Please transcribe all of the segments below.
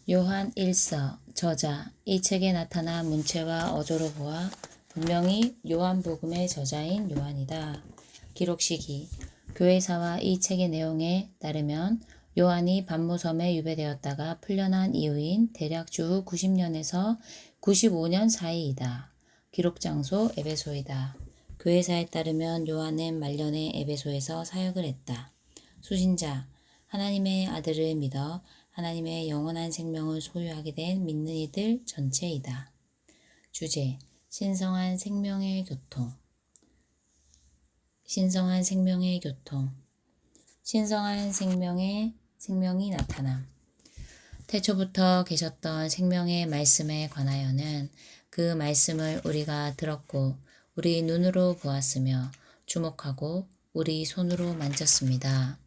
요한 1서 저자 이 책에 나타난 문체와 어조로 보아 분명히 요한복음의 저자인 요한이다. 기록 시기 교회사와 이 책의 내용에 따르면 요한이 반모섬에 유배되었다가 풀려난 이후인 대략 주후 90년에서 95년 사이이다. 기록 장소 에베소이다. 교회사에 따르면 요한은 말년에 에베소에서 사역을 했다. 수신자 하나님의 아들을 믿어 하나님의 영원한 생명을 소유하게 된 믿는 이들 전체이다. 주제 신성한 생명의 교통. 신성한 생명의 교통. 신성한 생명이 나타남. 태초부터 계셨던 생명의 말씀에 관하여는 그 말씀을 우리가 들었고 우리 눈으로 보았으며 주목하고 우리 손으로 만졌습니다.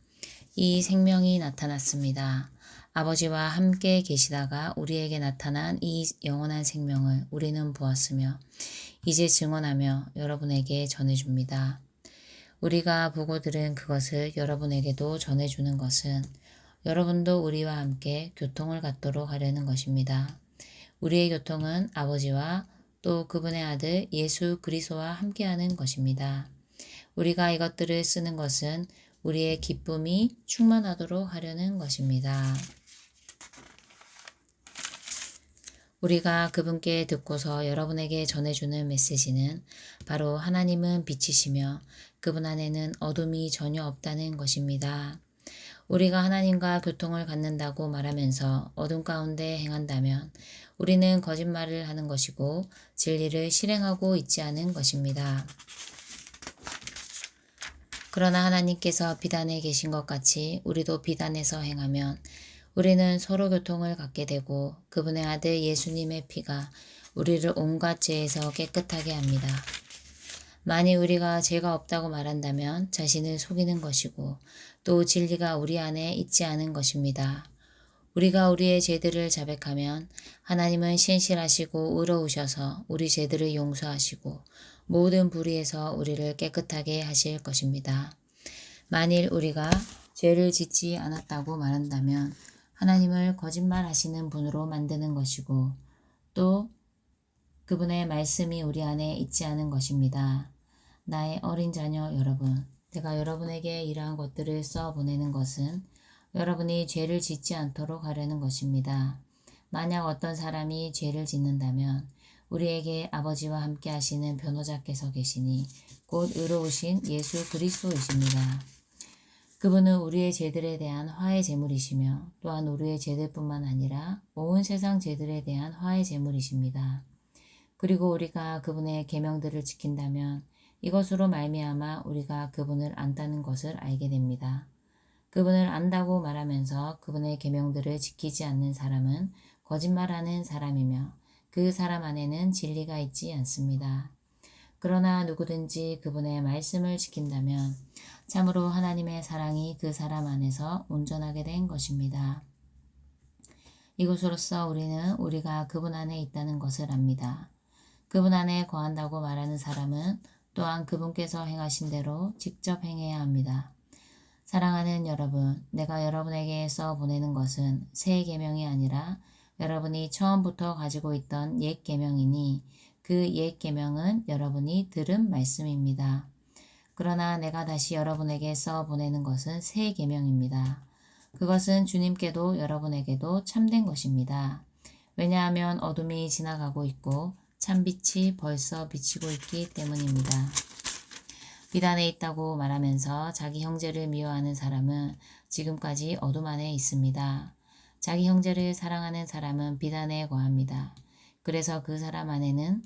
이 생명이 나타났습니다. 아버지와 함께 계시다가 우리에게 나타난 이 영원한 생명을 우리는 보았으며 이제 증언하며 여러분에게 전해줍니다. 우리가 보고 들은 그것을 여러분에게도 전해주는 것은 여러분도 우리와 함께 교통을 갖도록 하려는 것입니다. 우리의 교통은 아버지와 또 그분의 아들 예수 그리스도와 함께하는 것입니다. 우리가 이것들을 쓰는 것은 우리의 기쁨이 충만하도록 하려는 것입니다. 우리가 그분께 듣고서 여러분에게 전해주는 메시지는 바로 하나님은 빛이시며 그분 안에는 어둠이 전혀 없다는 것입니다. 우리가 하나님과 교통을 갖는다고 말하면서 어둠 가운데 행한다면 우리는 거짓말을 하는 것이고 진리를 실행하고 있지 않은 것입니다. 그러나 하나님께서 비단에 계신 것 같이 우리도 비단에서 행하면 우리는 서로 교통을 갖게 되고 그분의 아들 예수님의 피가 우리를 온갖 죄에서 깨끗하게 합니다. 만일 우리가 죄가 없다고 말한다면 자신을 속이는 것이고 또 진리가 우리 안에 있지 않은 것입니다. 우리가 우리의 죄들을 자백하면 하나님은 신실하시고 의로우셔서 우리 죄들을 용서하시고 모든 불의에서 우리를 깨끗하게 하실 것입니다. 만일 우리가 죄를 짓지 않았다고 말한다면 하나님을 거짓말하시는 분으로 만드는 것이고 또 그분의 말씀이 우리 안에 있지 않은 것입니다. 나의 어린 자녀 여러분, 내가 여러분에게 이러한 것들을 써보내는 것은 여러분이 죄를 짓지 않도록 하려는 것입니다. 만약 어떤 사람이 죄를 짓는다면 우리에게 아버지와 함께 하시는 변호자께서 계시니 곧 의로우신 예수 그리스도이십니다. 그분은 우리의 죄들에 대한 화해 제물이시며 또한 우리의 죄들뿐만 아니라 온 세상 죄들에 대한 화해 제물이십니다. 그리고 우리가 그분의 계명들을 지킨다면 이것으로 말미암아 우리가 그분을 안다는 것을 알게 됩니다. 그분을 안다고 말하면서 그분의 계명들을 지키지 않는 사람은 거짓말하는 사람이며 그 사람 안에는 진리가 있지 않습니다. 그러나 누구든지 그분의 말씀을 지킨다면 참으로 하나님의 사랑이 그 사람 안에서 온전하게 된 것입니다. 이것으로써 우리는 우리가 그분 안에 있다는 것을 압니다. 그분 안에 거한다고 말하는 사람은 또한 그분께서 행하신 대로 직접 행해야 합니다. 사랑하는 여러분, 내가 여러분에게 써보내는 것은 새 계명이 아니라 여러분이 처음부터 가지고 있던 옛 계명이니 그 옛 계명은 여러분이 들은 말씀입니다. 그러나 내가 다시 여러분에게 써보내는 것은 새 계명입니다. 그것은 주님께도 여러분에게도 참된 것입니다. 왜냐하면 어둠이 지나가고 있고 참빛이 벌써 비치고 있기 때문입니다. 비단에 있다고 말하면서 자기 형제를 미워하는 사람은 지금까지 어둠 안에 있습니다. 자기 형제를 사랑하는 사람은 비단에 거합니다. 그래서 그 사람 안에는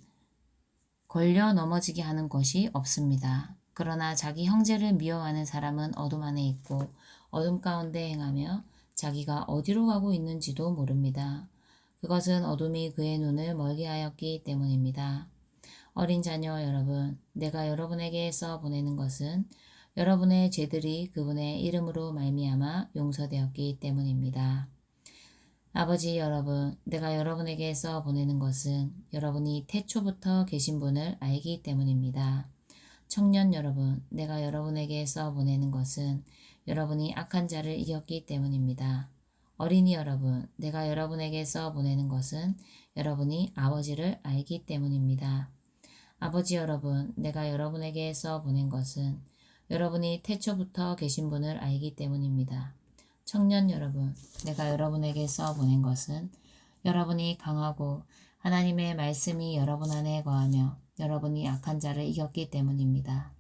걸려 넘어지게 하는 것이 없습니다. 그러나 자기 형제를 미워하는 사람은 어둠 안에 있고 어둠 가운데 행하며 자기가 어디로 가고 있는지도 모릅니다. 그것은 어둠이 그의 눈을 멀게 하였기 때문입니다. 어린 자녀 여러분, 내가 여러분에게 써보내는 것은 여러분의 죄들이 그분의 이름으로 말미암아 용서되었기 때문입니다. 아버지 여러분, 내가 여러분에게 써보내는 것은 여러분이 태초부터 계신 분을 알기 때문입니다. 청년 여러분, 내가 여러분에게 써보내는 것은 여러분이 악한 자를 이겼기 때문입니다. 어린이 여러분, 내가 여러분에게서 보내는 것은 여러분이 아버지를 알기 때문입니다. 아버지 여러분, 내가 여러분에게서 보낸 것은 여러분이 태초부터 계신 분을 알기 때문입니다. 청년 여러분, 내가 여러분에게서 보낸 것은 여러분이 강하고 하나님의 말씀이 여러분 안에 거하며 여러분이 악한 자를 이겼기 때문입니다.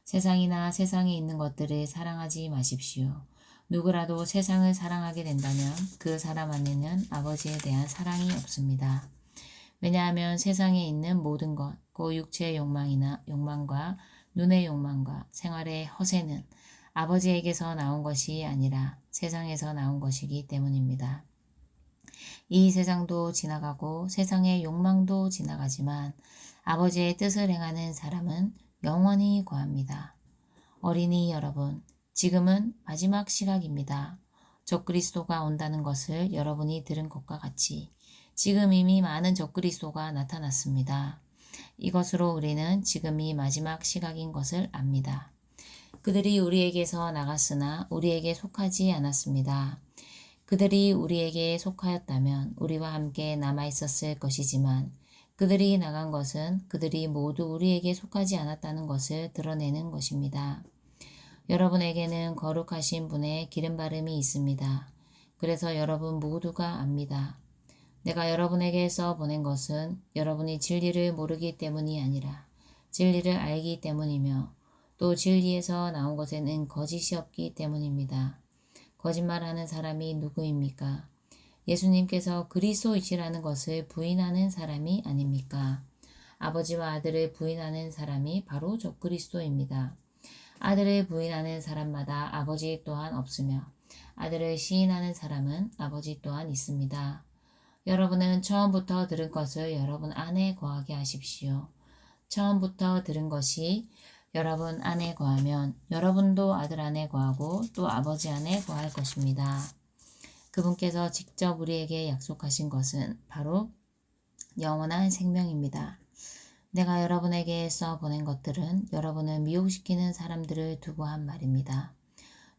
세상이나 세상에 있는 것들을 사랑하지 마십시오. 누구라도 세상을 사랑하게 된다면 그 사람 안에는 아버지에 대한 사랑이 없습니다. 왜냐하면 세상에 있는 모든 것, 그 육체의 욕망과 눈의 욕망과 생활의 허세는 아버지에게서 나온 것이 아니라 세상에서 나온 것이기 때문입니다. 이 세상도 지나가고 세상의 욕망도 지나가지만 아버지의 뜻을 행하는 사람은 영원히 거합니다. 어린이 여러분, 지금은 마지막 시각입니다. 적그리스도가 온다는 것을 여러분이 들은 것과 같이 지금 이미 많은 적그리스도가 나타났습니다. 이것으로 우리는 지금이 마지막 시각인 것을 압니다. 그들이 우리에게서 나갔으나 우리에게 속하지 않았습니다. 그들이 우리에게 속하였다면 우리와 함께 남아있었을 것이지만 그들이 나간 것은 그들이 모두 우리에게 속하지 않았다는 것을 드러내는 것입니다. 여러분에게는 거룩하신 분의 기름바름이 있습니다. 그래서 여러분 모두가 압니다. 내가 여러분에게서 보낸 것은 여러분이 진리를 모르기 때문이 아니라 진리를 알기 때문이며 또 진리에서 나온 것에는 거짓이 없기 때문입니다. 거짓말하는 사람이 누구입니까? 예수님께서 그리스도이시라는 것을 부인하는 사람이 아닙니까? 아버지와 아들을 부인하는 사람이 바로 적그리스도입니다. 아들을 부인하는 사람마다 아버지 또한 없으며 아들을 시인하는 사람은 아버지 또한 있습니다. 여러분은 처음부터 들은 것을 여러분 안에 거하게 하십시오. 처음부터 들은 것이 여러분 안에 거하면 여러분도 아들 안에 거하고 또 아버지 안에 거할 것입니다. 그분께서 직접 우리에게 약속하신 것은 바로 영원한 생명입니다. 내가 여러분에게서 보낸 것들은 여러분을 미혹시키는 사람들을 두고 한 말입니다.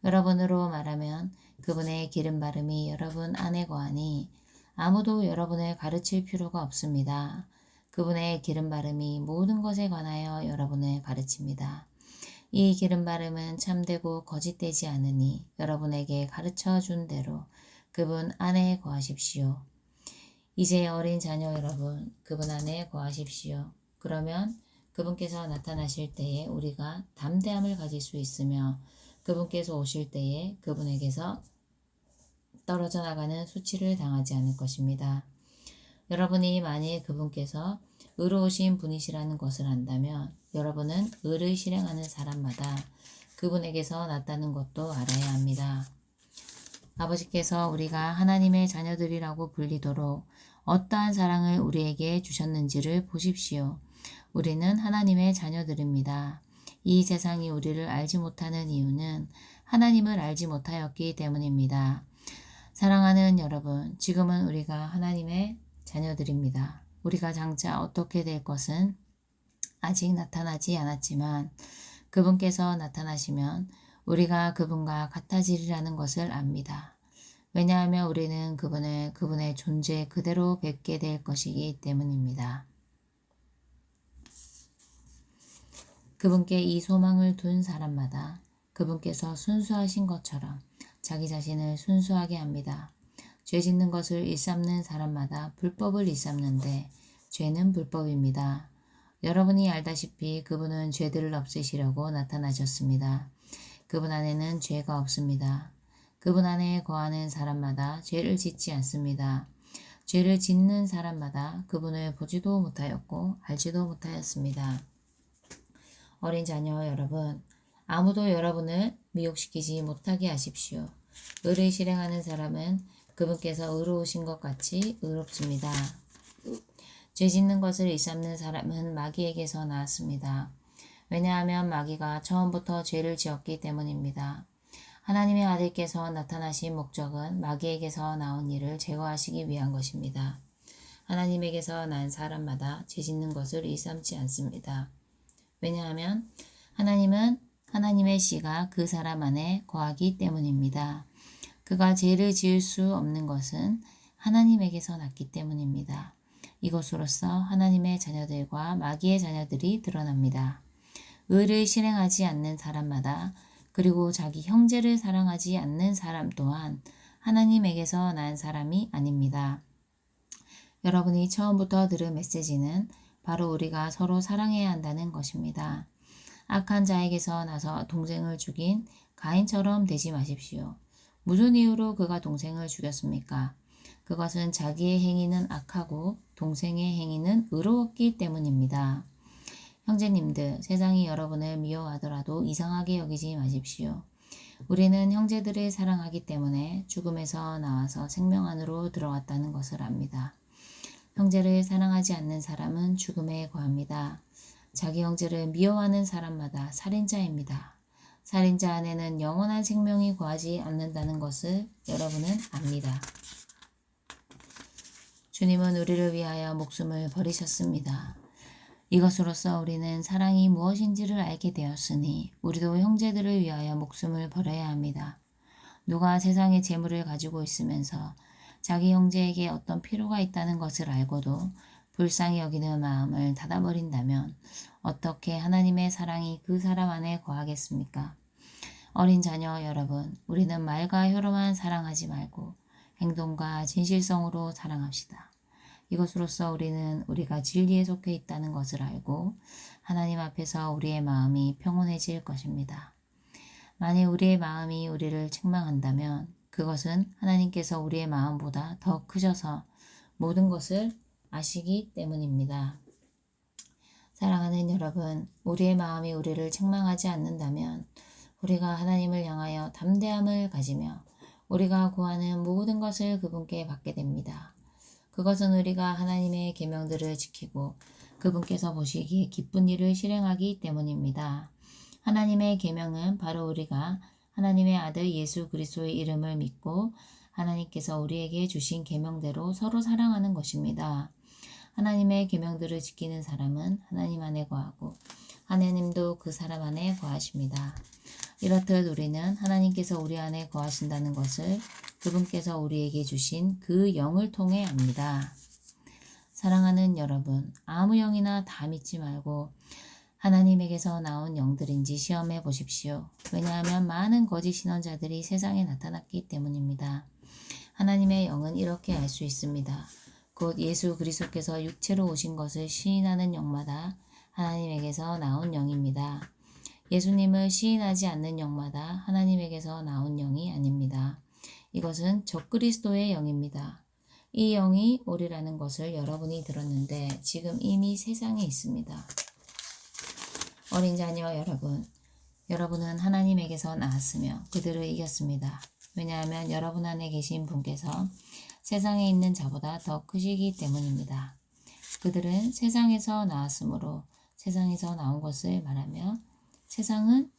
여러분으로 말하면 그분의 기름바름이 여러분 안에 거하니 아무도 여러분을 가르칠 필요가 없습니다. 그분의 기름바름이 모든 것에 관하여 여러분을 가르칩니다. 이 기름바름은 참되고 거짓되지 않으니 여러분에게 가르쳐준 대로 그분 안에 거하십시오. 이제 어린 자녀 여러분, 그분 안에 거하십시오. 그러면 그분께서 나타나실 때에 우리가 담대함을 가질 수 있으며 그분께서 오실 때에 그분에게서 떨어져 나가는 수치를 당하지 않을 것입니다. 여러분이 만일 그분께서 의로우신 분이시라는 것을 안다면 여러분은 의를 실행하는 사람마다 그분에게서 났다는 것도 알아야 합니다. 아버지께서 우리가 하나님의 자녀들이라고 불리도록 어떠한 사랑을 우리에게 주셨는지를 보십시오. 우리는 하나님의 자녀들입니다. 이 세상이 우리를 알지 못하는 이유는 하나님을 알지 못하였기 때문입니다. 사랑하는 여러분, 지금은 우리가 하나님의 자녀들입니다. 우리가 장차 어떻게 될 것은 아직 나타나지 않았지만 그분께서 나타나시면 우리가 그분과 같아지리라는 것을 압니다. 왜냐하면 우리는 그분의 존재 그대로 뵙게 될 것이기 때문입니다. 그분께 이 소망을 둔 사람마다 그분께서 순수하신 것처럼 자기 자신을 순수하게 합니다. 죄 짓는 것을 일삼는 사람마다 불법을 일삼는데 죄는 불법입니다. 여러분이 알다시피 그분은 죄들을 없애시려고 나타나셨습니다. 그분 안에는 죄가 없습니다. 그분 안에 거하는 사람마다 죄를 짓지 않습니다. 죄를 짓는 사람마다 그분을 보지도 못하였고 알지도 못하였습니다. 어린 자녀 여러분, 아무도 여러분을 미혹시키지 못하게 하십시오. 의를 실행하는 사람은 그분께서 의로우신 것 같이 의롭습니다. 죄 짓는 것을 일삼는 사람은 마귀에게서 나왔습니다. 왜냐하면 마귀가 처음부터 죄를 지었기 때문입니다. 하나님의 아들께서 나타나신 목적은 마귀에게서 나온 일을 제거하시기 위한 것입니다. 하나님에게서 난 사람마다 죄 짓는 것을 일삼지 않습니다. 왜냐하면 하나님은 하나님의 씨가 그 사람 안에 거하기 때문입니다. 그가 죄를 지을 수 없는 것은 하나님에게서 났기 때문입니다. 이것으로써 하나님의 자녀들과 마귀의 자녀들이 드러납니다. 의를 실행하지 않는 사람마다 그리고 자기 형제를 사랑하지 않는 사람 또한 하나님에게서 난 사람이 아닙니다. 여러분이 처음부터 들은 메시지는 바로 우리가 서로 사랑해야 한다는 것입니다. 악한 자에게서 나서 동생을 죽인 가인처럼 되지 마십시오. 무슨 이유로 그가 동생을 죽였습니까? 그것은 자기의 행위는 악하고 동생의 행위는 의로웠기 때문입니다. 형제님들, 세상이 여러분을 미워하더라도 이상하게 여기지 마십시오. 우리는 형제들을 사랑하기 때문에 죽음에서 나와서 생명 안으로 들어갔다는 것을 압니다. 형제를 사랑하지 않는 사람은 죽음에 거합니다. 자기 형제를 미워하는 사람마다 살인자입니다. 살인자 안에는 영원한 생명이 거하지 않는다는 것을 여러분은 압니다. 주님은 우리를 위하여 목숨을 버리셨습니다. 이것으로써 우리는 사랑이 무엇인지를 알게 되었으니 우리도 형제들을 위하여 목숨을 버려야 합니다. 누가 세상의 재물을 가지고 있으면서 자기 형제에게 어떤 필요가 있다는 것을 알고도 불쌍히 여기는 마음을 닫아버린다면 어떻게 하나님의 사랑이 그 사람 안에 거하겠습니까? 어린 자녀 여러분, 우리는 말과 혀로만 사랑하지 말고 행동과 진실성으로 사랑합시다. 이것으로써 우리는 우리가 진리에 속해 있다는 것을 알고 하나님 앞에서 우리의 마음이 평온해질 것입니다. 만일 우리의 마음이 우리를 책망한다면 그것은 하나님께서 우리의 마음보다 더 크셔서 모든 것을 아시기 때문입니다. 사랑하는 여러분, 우리의 마음이 우리를 책망하지 않는다면 우리가 하나님을 향하여 담대함을 가지며 우리가 구하는 모든 것을 그분께 받게 됩니다. 그것은 우리가 하나님의 계명들을 지키고 그분께서 보시기에 기쁜 일을 실행하기 때문입니다. 하나님의 계명은 바로 우리가 하나님의 아들 예수 그리스도의 이름을 믿고 하나님께서 우리에게 주신 계명대로 서로 사랑하는 것입니다. 하나님의 계명들을 지키는 사람은 하나님 안에 거하고 하나님도 그 사람 안에 거하십니다. 이렇듯 우리는 하나님께서 우리 안에 거하신다는 것을 그분께서 우리에게 주신 그 영을 통해 압니다. 사랑하는 여러분, 아무 영이나 다 믿지 말고 하나님에게서 나온 영들인지 시험해 보십시오. 왜냐하면 많은 거짓 신원자들이 세상에 나타났기 때문입니다. 하나님의 영은 이렇게 알 수 있습니다. 곧 예수 그리스도께서 육체로 오신 것을 시인하는 영마다 하나님에게서 나온 영입니다. 예수님을 시인하지 않는 영마다 하나님에게서 나온 영이 아닙니다. 이것은 적그리스도의 영입니다. 이 영이 오리라는 것을 여러분이 들었는데 지금 이미 세상에 있습니다. 어린 자녀 여러분, 여러분은 하나님에게서 나왔으며 그들을 이겼습니다. 왜냐하면 여러분 안에 계신 분께서 세상에 있는 자보다 더 크시기 때문입니다. 그들은 세상에서 나왔으므로 세상에서 나온 것을 말하며 세상은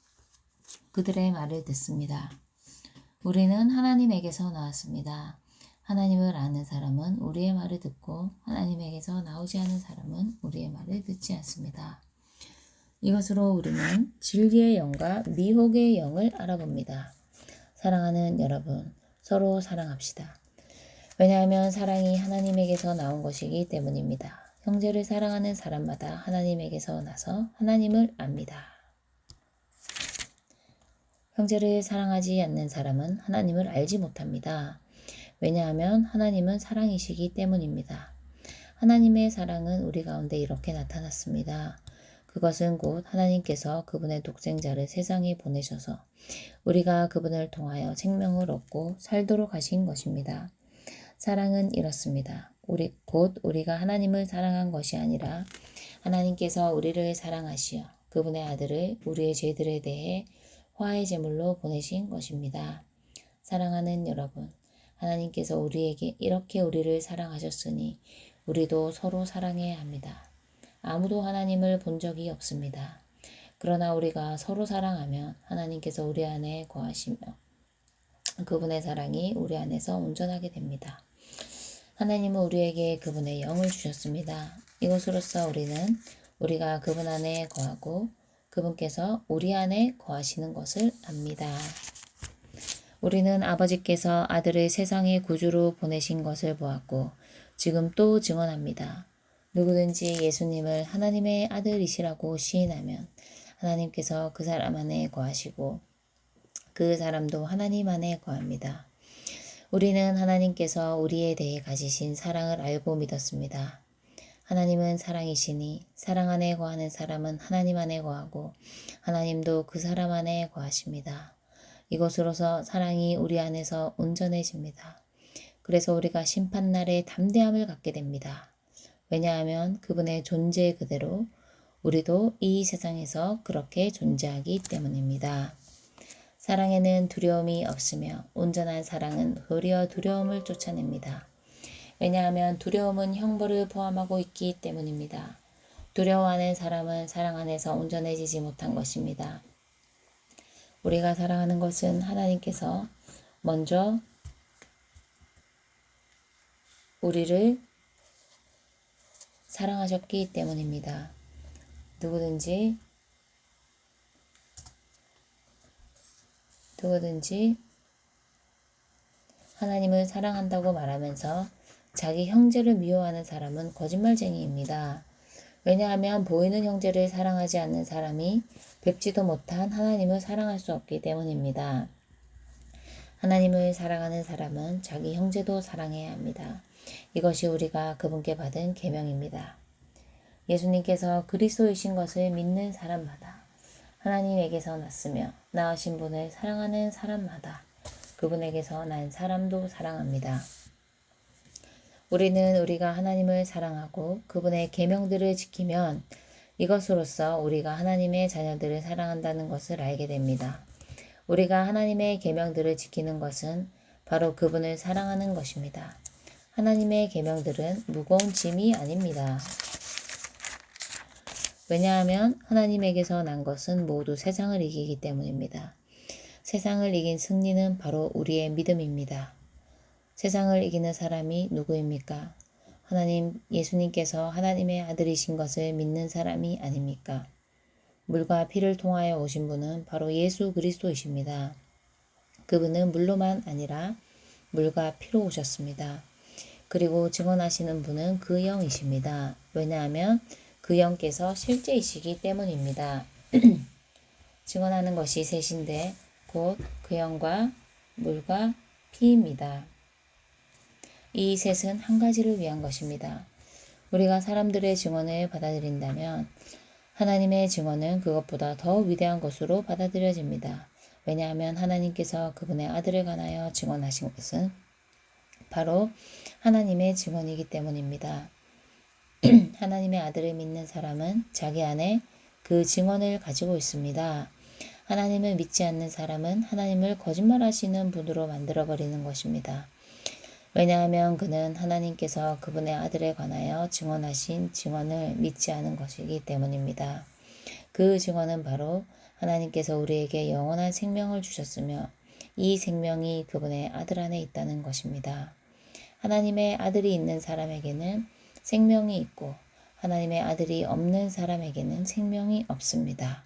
그들의 말을 듣습니다. 우리는 하나님에게서 나왔습니다. 하나님을 아는 사람은 우리의 말을 듣고 하나님에게서 나오지 않은 사람은 우리의 말을 듣지 않습니다. 이것으로 우리는 진리의 영과 미혹의 영을 알아봅니다. 사랑하는 여러분, 서로 사랑합시다. 왜냐하면 사랑이 하나님에게서 나온 것이기 때문입니다. 형제를 사랑하는 사람마다 하나님에게서 나서 하나님을 압니다. 형제를 사랑하지 않는 사람은 하나님을 알지 못합니다. 왜냐하면 하나님은 사랑이시기 때문입니다. 하나님의 사랑은 우리 가운데 이렇게 나타났습니다. 그것은 곧 하나님께서 그분의 독생자를 세상에 보내셔서 우리가 그분을 통하여 생명을 얻고 살도록 하신 것입니다. 사랑은 이렇습니다. 우리가 하나님을 사랑한 것이 아니라 하나님께서 우리를 사랑하시어 그분의 아들을 우리의 죄들에 대해 화해 제물로 보내신 것입니다. 사랑하는 여러분, 하나님께서 우리에게 이렇게 우리를 사랑하셨으니 우리도 서로 사랑해야 합니다. 아무도 하나님을 본 적이 없습니다. 그러나 우리가 서로 사랑하면 하나님께서 우리 안에 거하시며 그분의 사랑이 우리 안에서 온전하게 됩니다. 하나님은 우리에게 그분의 영을 주셨습니다. 이것으로써 우리가 그분 안에 거하고 그분께서 우리 안에 거하시는 것을 압니다. 우리는 아버지께서 아들을 세상의 구주로 보내신 것을 보았고 지금 또 증언합니다. 누구든지 예수님을 하나님의 아들이시라고 시인하면 하나님께서 그 사람 안에 거하시고 그 사람도 하나님 안에 거합니다. 우리는 하나님께서 우리에 대해 가지신 사랑을 알고 믿었습니다. 하나님은 사랑이시니 사랑 안에 거하는 사람은 하나님 안에 거하고 하나님도 그 사람 안에 거하십니다. 이것으로서 사랑이 우리 안에서 온전해집니다. 그래서 우리가 심판날에 담대함을 갖게 됩니다. 왜냐하면 그분의 존재 그대로 우리도 이 세상에서 그렇게 존재하기 때문입니다. 사랑에는 두려움이 없으며 온전한 사랑은 도리어 두려움을 쫓아냅니다. 왜냐하면 두려움은 형벌을 포함하고 있기 때문입니다. 두려워하는 사람은 사랑 안에서 온전해지지 못한 것입니다. 우리가 사랑하는 것은 하나님께서 먼저 우리를 사랑하셨기 때문입니다. 누구든지 하나님을 사랑한다고 말하면서 자기 형제를 미워하는 사람은 거짓말쟁이입니다. 왜냐하면 보이는 형제를 사랑하지 않는 사람이 뵙지도 못한 하나님을 사랑할 수 없기 때문입니다. 하나님을 사랑하는 사람은 자기 형제도 사랑해야 합니다. 이것이 우리가 그분께 받은 계명입니다. 예수님께서 그리스도이신 것을 믿는 사람마다 하나님에게서 났으며 낳으신 분을 사랑하는 사람마다 그분에게서 난 사람도 사랑합니다. 우리는 우리가 하나님을 사랑하고 그분의 계명들을 지키면 이것으로써 우리가 하나님의 자녀들을 사랑한다는 것을 알게 됩니다. 우리가 하나님의 계명들을 지키는 것은 바로 그분을 사랑하는 것입니다. 하나님의 계명들은 무거운 짐이 아닙니다. 왜냐하면 하나님에게서 난 것은 모두 세상을 이기기 때문입니다. 세상을 이긴 승리는 바로 우리의 믿음입니다. 세상을 이기는 사람이 누구입니까? 예수님께서 하나님의 아들이신 것을 믿는 사람이 아닙니까? 물과 피를 통하여 오신 분은 바로 예수 그리스도이십니다. 그분은 물로만 아니라 물과 피로 오셨습니다. 그리고 증언하시는 분은 그 영이십니다. 왜냐하면 그 영께서 실제이시기 때문입니다. 증언하는 것이 셋인데 곧 그 영과 물과 피입니다. 이 셋은 한 가지를 위한 것입니다. 우리가 사람들의 증언을 받아들인다면 하나님의 증언은 그것보다 더 위대한 것으로 받아들여집니다. 왜냐하면 하나님께서 그분의 아들을 관하여 증언하신 것은 바로 하나님의 증언이기 때문입니다. 하나님의 아들을 믿는 사람은 자기 안에 그 증언을 가지고 있습니다. 하나님을 믿지 않는 사람은 하나님을 거짓말하시는 분으로 만들어버리는 것입니다. 왜냐하면 그는 하나님께서 그분의 아들에 관하여 증언하신 증언을 믿지 않은 것이기 때문입니다. 그 증언은 바로 하나님께서 우리에게 영원한 생명을 주셨으며 이 생명이 그분의 아들 안에 있다는 것입니다. 하나님의 아들이 있는 사람에게는 생명이 있고 하나님의 아들이 없는 사람에게는 생명이 없습니다.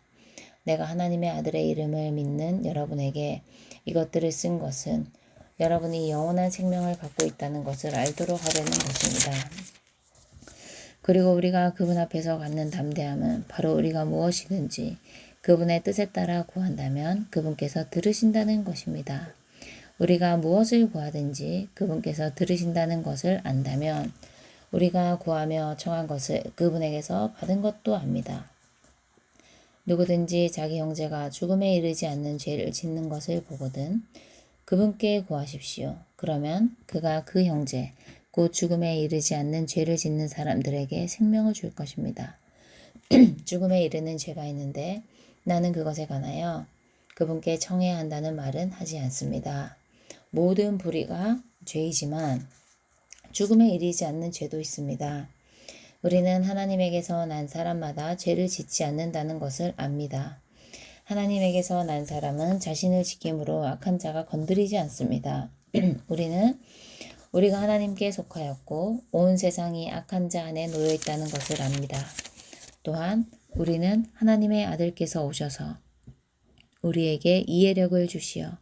내가 하나님의 아들의 이름을 믿는 여러분에게 이것들을 쓴 것은 여러분이 영원한 생명을 갖고 있다는 것을 알도록 하려는 것입니다. 그리고 우리가 그분 앞에서 갖는 담대함은 바로 우리가 무엇이든지 그분의 뜻에 따라 구한다면 그분께서 들으신다는 것입니다. 우리가 무엇을 구하든지 그분께서 들으신다는 것을 안다면 우리가 구하며 청한 것을 그분에게서 받은 것도 압니다. 누구든지 자기 형제가 죽음에 이르지 않는 죄를 짓는 것을 보거든 그분께 구하십시오. 그러면 그가 그 형제, 곧 죽음에 이르지 않는 죄를 짓는 사람들에게 생명을 줄 것입니다. 죽음에 이르는 죄가 있는데 나는 그것에 관하여 그분께 청해야 한다는 말은 하지 않습니다. 모든 불의가 죄이지만 죽음에 이르지 않는 죄도 있습니다. 우리는 하나님에게서 난 사람마다 죄를 짓지 않는다는 것을 압니다. 하나님에게서 난 사람은 자신을 지킴으로 악한 자가 건드리지 않습니다. 우리가 하나님께 속하였고 온 세상이 악한 자 안에 놓여 있다는 것을 압니다. 또한 우리는 하나님의 아들께서 오셔서 우리에게 이해력을 주시어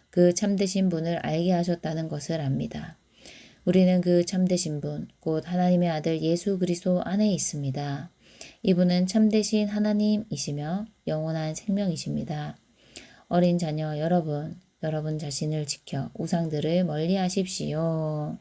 그 참되신 분을 알게 하셨다는 것을 압니다. 우리는 그 참되신 분, 곧 하나님의 아들 예수 그리스도 안에 있습니다. 이분은 참되신 하나님이시며 영원한 생명이십니다. 어린 자녀 여러분 자신을 지켜 우상들을 멀리 하십시오.